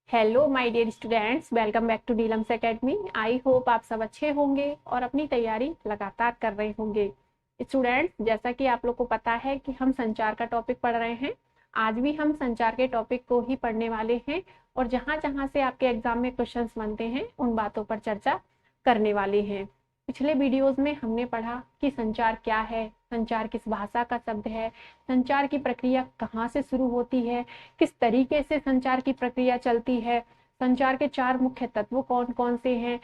Hello my dear students, welcome back to Neelam's academy. I hope आप सब अच्छे होंगे और अपनी तैयारी लगातार कर रहे होंगे। स्टूडेंट्स, जैसा कि आप लोग को पता है कि हम संचार का टॉपिक पढ़ रहे हैं। आज भी हम संचार के टॉपिक को ही पढ़ने वाले हैं और जहाँ जहाँ से आपके एग्जाम में क्वेश्चंस बनते हैं उन बातों पर चर्चा करने वाले हैं। पिछले वीडियोज में हमने पढ़ा कि संचार क्या है, संचार किस भाषा का शब्द है, संचार की प्रक्रिया कहाँ से शुरू होती है, किस तरीके से संचार की प्रक्रिया चलती है, संचार के 4 मुख्य तत्व कौन कौन से हैं,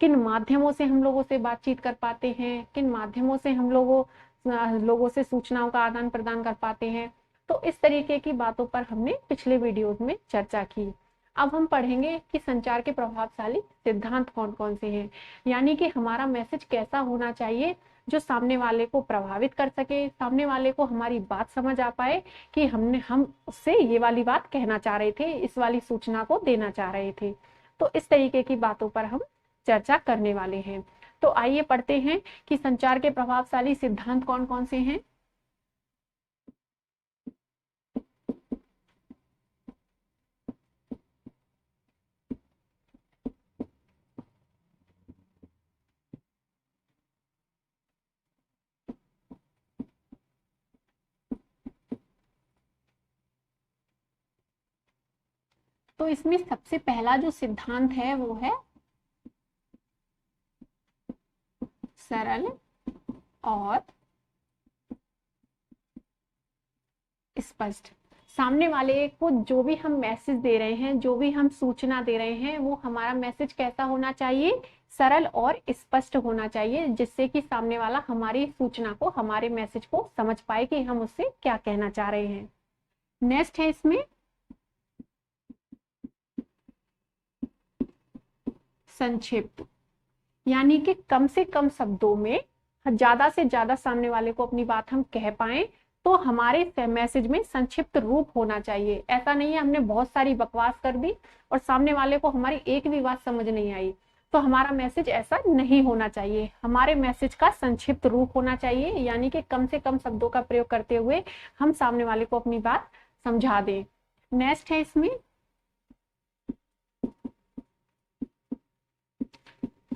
किन माध्यमों से हम लोगों से बातचीत कर पाते हैं, किन माध्यमों से हम लोगों से सूचनाओं का आदान प्रदान कर पाते हैं। तो इस तरीके की बातों पर हमने पिछले वीडियोज में चर्चा की। अब हम पढ़ेंगे कि संचार के प्रभावशाली सिद्धांत कौन कौन से हैं, यानी कि हमारा मैसेज कैसा होना चाहिए जो सामने वाले को प्रभावित कर सके, सामने वाले को हमारी बात समझ आ पाए कि हम उससे ये वाली बात कहना चाह रहे थे, इस वाली सूचना को देना चाह रहे थे। तो इस तरीके की बातों पर हम चर्चा करने वाले हैं। तो आइए पढ़ते हैं कि संचार के प्रभावशाली सिद्धांत कौन कौन से हैं। तो इसमें सबसे पहला जो सिद्धांत है वो है सरल और स्पष्ट। सामने वाले को जो भी हम मैसेज दे रहे हैं, जो भी हम सूचना दे रहे हैं, वो हमारा मैसेज कैसा होना चाहिए, सरल और स्पष्ट होना चाहिए, जिससे कि सामने वाला हमारी सूचना को, हमारे मैसेज को समझ पाए कि हम उससे क्या कहना चाह रहे हैं। नेक्स्ट है इसमें संक्षिप्त, यानी कि कम से कम शब्दों में ज्यादा से ज्यादा सामने वाले को अपनी बात हम कह पाए। तो हमारे मैसेज में संक्षिप्त रूप होना चाहिए। ऐसा नहीं है हमने बहुत सारी बकवास कर दी और सामने वाले को हमारी एक भी बात समझ नहीं आई, तो हमारा मैसेज ऐसा नहीं होना चाहिए। हमारे मैसेज का संक्षिप्त रूप होना चाहिए, यानी कि कम से कम शब्दों का प्रयोग करते हुए हम सामने वाले को अपनी बात समझा दें। नेक्स्ट है इसमें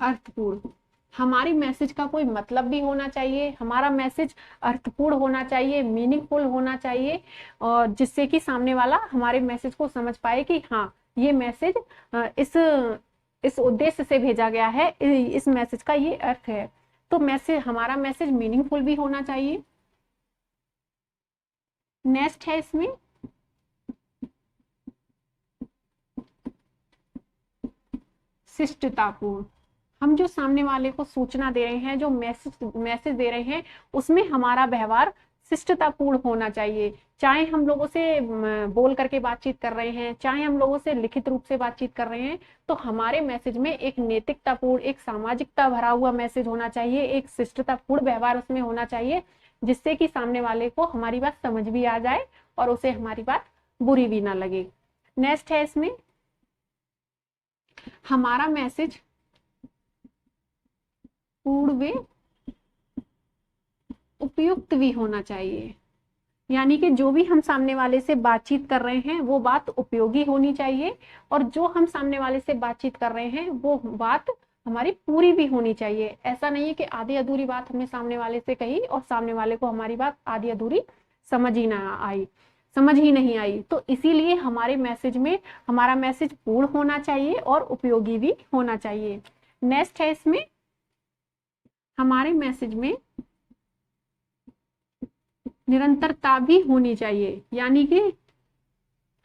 अर्थपूर्ण। हमारी मैसेज का कोई मतलब भी होना चाहिए, हमारा मैसेज अर्थपूर्ण होना चाहिए, मीनिंगफुल होना चाहिए, और जिससे कि सामने वाला हमारे मैसेज को समझ पाए कि हाँ, ये मैसेज इस उद्देश्य से भेजा गया है, इस मैसेज का ये अर्थ है। तो हमारा मैसेज मीनिंगफुल भी होना चाहिए। नेक्स्ट है इसमें शिष्टतापूर्ण। हम जो सामने वाले को सूचना दे रहे हैं, जो मैसेज दे रहे हैं, उसमें हमारा व्यवहार शिष्टतापूर्ण होना चाहिए। चाहे हम लोगों से बोल करके बातचीत कर रहे हैं, चाहे हम लोगों से लिखित रूप से बातचीत कर रहे हैं, तो हमारे मैसेज में एक नैतिकतापूर्ण, एक सामाजिकता भरा हुआ मैसेज होना चाहिए, एक शिष्टतापूर्ण व्यवहार उसमें होना चाहिए, जिससे कि सामने वाले को हमारी बात समझ भी आ जाए और उसे हमारी बात बुरी भी ना लगे। नेक्स्ट है इसमें हमारा मैसेज पूर्ण व उपयुक्त भी होना चाहिए, यानी कि जो भी हम सामने वाले से बातचीत कर रहे हैं वो बात उपयोगी होनी चाहिए, और जो हम सामने वाले से बातचीत कर रहे हैं वो बात हमारी पूरी भी होनी चाहिए। ऐसा नहीं है कि आधी अधूरी बात हमने सामने वाले से कही और सामने वाले को हमारी बात आधी अधूरी समझ ही नहीं आई। तो इसीलिए हमारे मैसेज में हमारा मैसेज पूर्ण होना चाहिए और उपयोगी भी होना चाहिए। नेक्स्ट है इसमें हमारे मैसेज में निरंतरता भी होनी चाहिए, यानी कि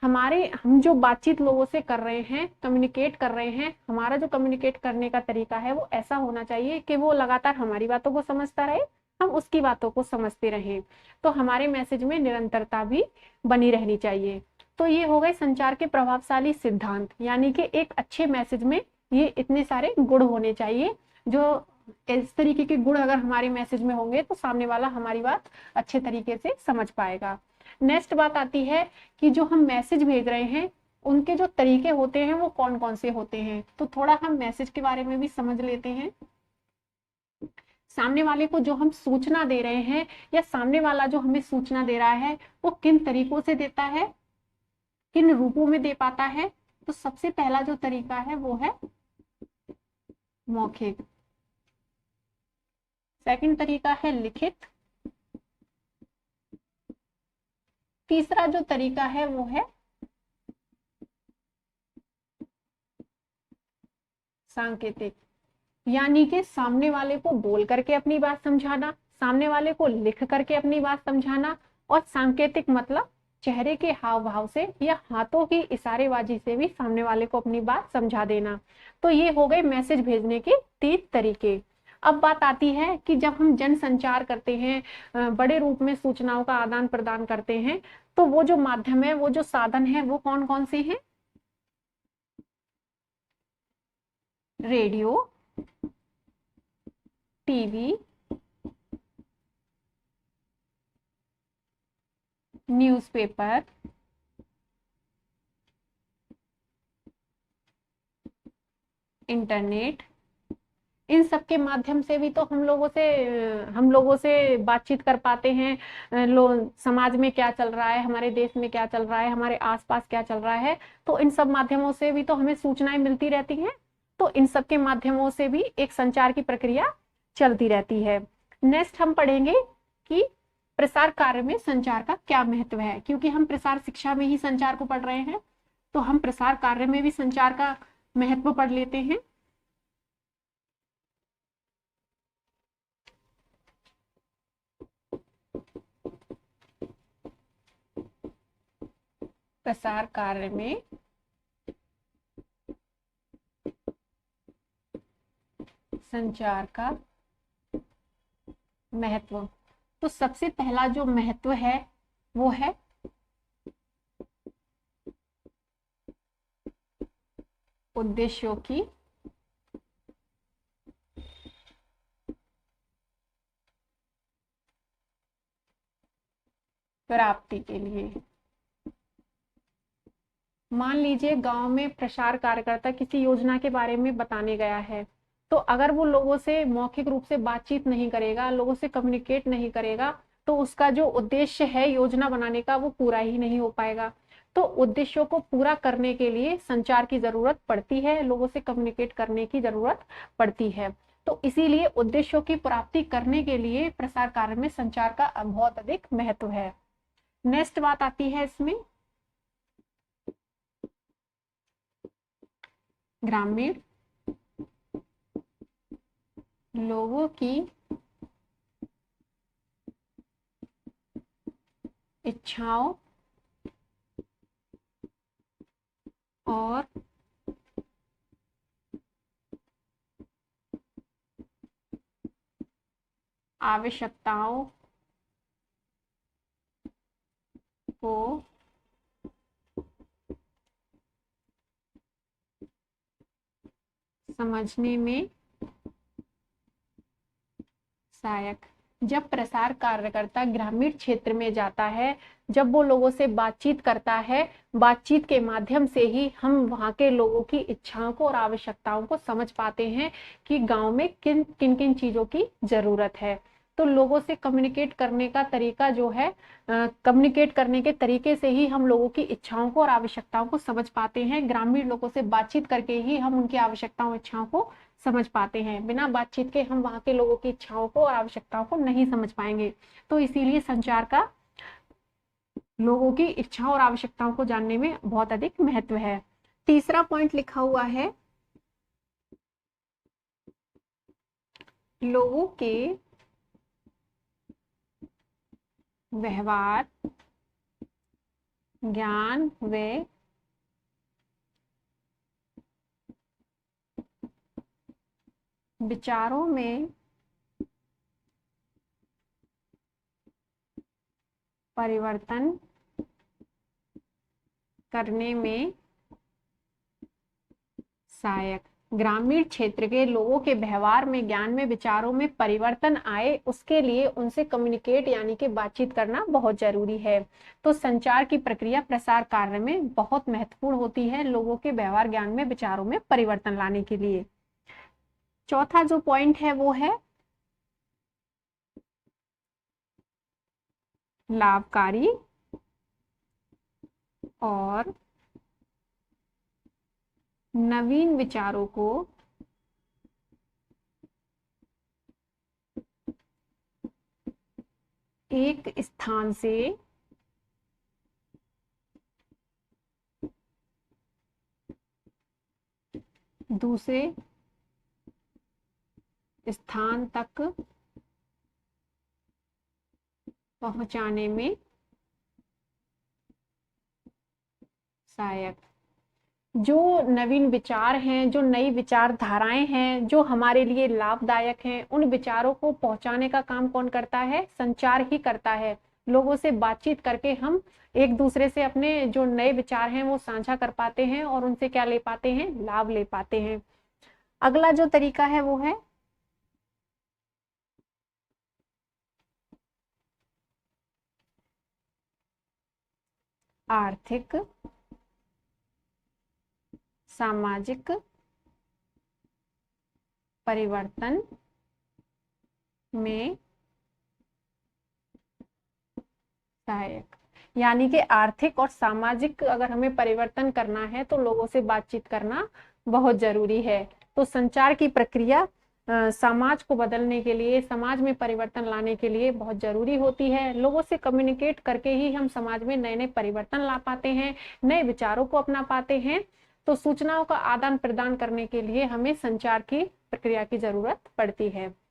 हम जो बातचीत लोगों से कर रहे हैं, कम्युनिकेट कर रहे हैं, हमारा जो कम्युनिकेट करने का तरीका है वो ऐसा होना चाहिए कि वो लगातार हमारी बातों को समझता रहे, हम उसकी बातों को समझते रहें। तो हमारे मैसेज में निरंतरता भी बनी रहनी चाहिए। तो ये हो गए संचार के प्रभावशाली सिद्धांत, यानी कि एक अच्छे मैसेज में ये इतने सारे गुण होने चाहिए। जो इस तरीके के गुण अगर हमारे मैसेज में होंगे तो सामने वाला हमारी बात अच्छे तरीके से समझ पाएगा। नेक्स्ट बात आती है कि जो हम मैसेज भेज रहे हैं उनके जो तरीके होते हैं वो कौन कौन से होते हैं। तो थोड़ा हम मैसेज के बारे में भी समझ लेते हैं। सामने वाले को जो हम सूचना दे रहे हैं या सामने वाला जो हमें सूचना दे रहा है वो किन तरीकों से देता है, किन रूपों में दे पाता है, तो सबसे पहला जो तरीका है वो है मौखिक, सेकंड तरीका है लिखित, तीसरा जो तरीका है वो है सांकेतिक, यानी कि सामने वाले को बोल करके अपनी बात समझाना, सामने वाले को लिख करके अपनी बात समझाना, और सांकेतिक मतलब चेहरे के हाव भाव से या हाथों की इशारेबाजी से भी सामने वाले को अपनी बात समझा देना। तो ये हो गए मैसेज भेजने के 3 तरीके। अब बात आती है कि जब हम जन संचार करते हैं, बड़े रूप में सूचनाओं का आदान प्रदान करते हैं, तो वो जो माध्यम है, वो जो साधन है, वो कौन कौन से हैं? Radio, TV, newspaper, internet. इन सब के माध्यम से भी तो हम लोगों से बातचीत कर पाते हैं। समाज में क्या चल रहा है, हमारे देश में क्या चल रहा है, हमारे आसपास क्या चल रहा है, तो इन सब माध्यमों से भी तो हमें सूचनाएं मिलती रहती हैं। तो इन सब के माध्यमों से भी एक संचार की प्रक्रिया चलती रहती है। नेक्स्ट हम पढ़ेंगे कि प्रसार कार्य में संचार का क्या महत्व है, क्योंकि हम प्रसार शिक्षा में ही संचार को पढ़ रहे हैं, तो हम प्रसार कार्य में भी संचार का महत्व पढ़ लेते हैं। प्रसार कार्य में संचार का महत्व। तो सबसे पहला जो महत्व है वो है उद्देश्यों की प्राप्ति के लिए। मान लीजिए गांव में प्रसार कार्यकर्ता किसी योजना के बारे में बताने गया है, तो अगर वो लोगों से मौखिक रूप से बातचीत नहीं करेगा, लोगों से कम्युनिकेट नहीं करेगा, तो उसका जो उद्देश्य है योजना बनाने का वो पूरा ही नहीं हो पाएगा। तो उद्देश्यों को पूरा करने के लिए संचार की जरूरत पड़ती है, लोगों से कम्युनिकेट करने की जरूरत पड़ती है। तो इसीलिए उद्देश्यों की प्राप्ति करने के लिए प्रसार कार्य में संचार का बहुत अधिक महत्व है। नेक्स्ट बात आती है इसमें ग्रामीण लोगों की इच्छाओं और आवश्यकताओं को समझने में सहायक। जब प्रसार कार्यकर्ता ग्रामीण क्षेत्र में जाता है, जब वो लोगों से बातचीत करता है, बातचीत के माध्यम से ही हम वहाँ के लोगों की इच्छाओं को और आवश्यकताओं को समझ पाते हैं कि गांव में किन किन किन चीजों की जरूरत है। तो लोगों से कम्युनिकेट करने का तरीका जो है, कम्युनिकेट करने के तरीके से ही हम लोगों की इच्छाओं को और आवश्यकताओं को समझ पाते हैं। ग्रामीण लोगों से बातचीत करके ही हम उनकी आवश्यकताओं इच्छाओं को समझ पाते हैं। बिना बातचीत के हम वहाँ के लोगों की इच्छाओं को और आवश्यकताओं को नहीं समझ पाएंगे। तो इसीलिए संचार का लोगों की इच्छाओं और आवश्यकताओं को जानने में बहुत अधिक महत्व है। तीसरा पॉइंट लिखा हुआ है लोगों के व्यवहार, ज्ञान व विचारों में परिवर्तन करने में सहायक। ग्रामीण क्षेत्र के लोगों के व्यवहार में, ज्ञान में, विचारों में परिवर्तन आए, उसके लिए उनसे कम्युनिकेट यानी कि बातचीत करना बहुत जरूरी है। तो संचार की प्रक्रिया प्रसार कार्य में बहुत महत्वपूर्ण होती है, लोगों के व्यवहार, ज्ञान में, विचारों में परिवर्तन लाने के लिए। चौथा जो पॉइंट है वो है लाभकारी और नवीन विचारों को एक स्थान से दूसरे स्थान तक पहुंचाने में सहायक। जो नवीन विचार हैं, जो नई विचारधाराएं हैं, जो हमारे लिए लाभदायक हैं, उन विचारों को पहुंचाने का काम कौन करता है? संचार ही करता है। लोगों से बातचीत करके हम एक दूसरे से अपने जो नए विचार हैं वो साझा कर पाते हैं और उनसे क्या ले पाते हैं? लाभ ले पाते हैं। अगला जो तरीका है वो है आर्थिक सामाजिक परिवर्तन में सहायक। यानी कि आर्थिक और सामाजिक अगर हमें परिवर्तन करना है तो लोगों से बातचीत करना बहुत जरूरी है। तो संचार की प्रक्रिया समाज को बदलने के लिए, समाज में परिवर्तन लाने के लिए बहुत जरूरी होती है। लोगों से कम्युनिकेट करके ही हम समाज में नए नए परिवर्तन ला पाते हैं, नए विचारों को अपना पाते हैं। तो सूचनाओं का आदान प्रदान करने के लिए हमें संचार की प्रक्रिया की जरूरत पड़ती है।